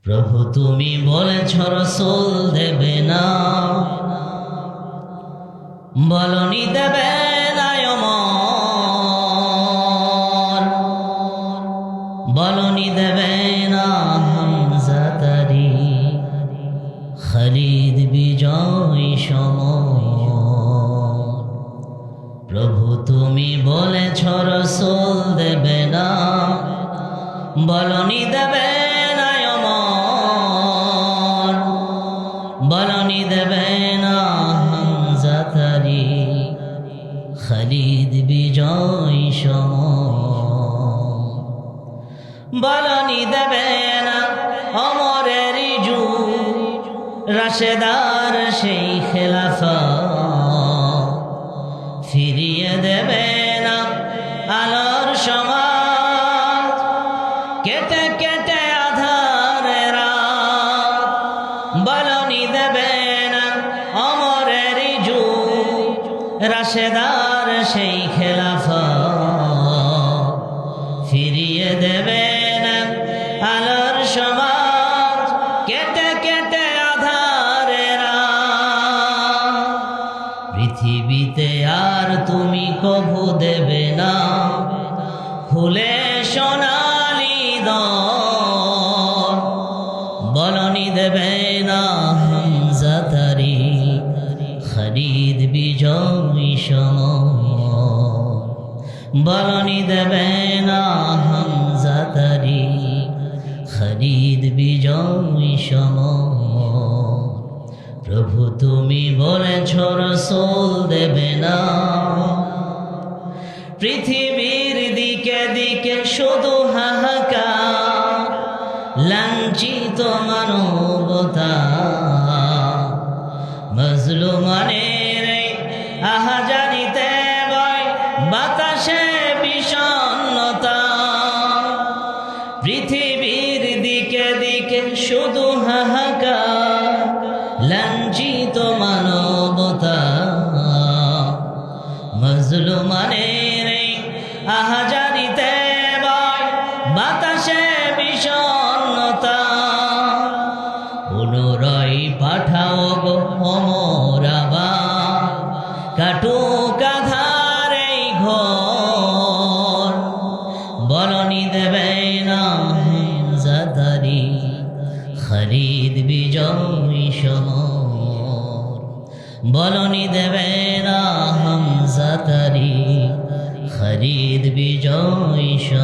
প্রভু তুমি বলেছ রাসূল দেবে না, বলনি দেবে না ওমর, বলনি দেবে না হামজা তারি, খালিদ বিজয় সমর। প্রভু তুমি বলেছ রাসূল দেবে না, বলনি দেবে না ওমর, বলনি দেবে না হামজা তারি, খালিদ বিজয় সমর। বলনি দেবে না ওমরের যুগ, রাশেদার সেই খেলাফা, ফিরিয়ে দেবে না আলোর সমাজ, কেটে কেটে আধারে রাত। বলনি দেবে না ওমরের যুগ, রাশেদার সেই খেলাফা, ফিরিয়ে দেবে না আলোর সমাজ, কেটে কেটে আধারে রাত। পৃথিবীতে আর তুমি কভু দেবে না খুলে সোনালি দর, বলনি দেবে না হামজা তারি, খালিদ বিজয় সমর। বলনি দেবে না হামজা তারি, খালিদ বিজয় সমর। প্রভু তুমি বলেছ রাসূল দেবে না, পৃথিবীর দিকে দিকে শুধু হাহাকার, লাঞ্ছিত মানবতা, মজলুমানের আহাজারিতে বয় বাতাসে বিষণ্ণতা। পৃথিবীর দিকে দিকে শুধু হাহাকার, লাঞ্ছিত মানবতা, মজলুমানের আহাজারিতে বয় বাতাসে বিষণ্ণতা। পুনরায় পাঠাও গো ওমর আবার, কাটুক আঁধার এই ঘর। বলনি দেবে না হামজা তারি, খালিদ বিজয় সমর। বলনি দেবে না হামজা তারি, খালিদ বিজয় সমর।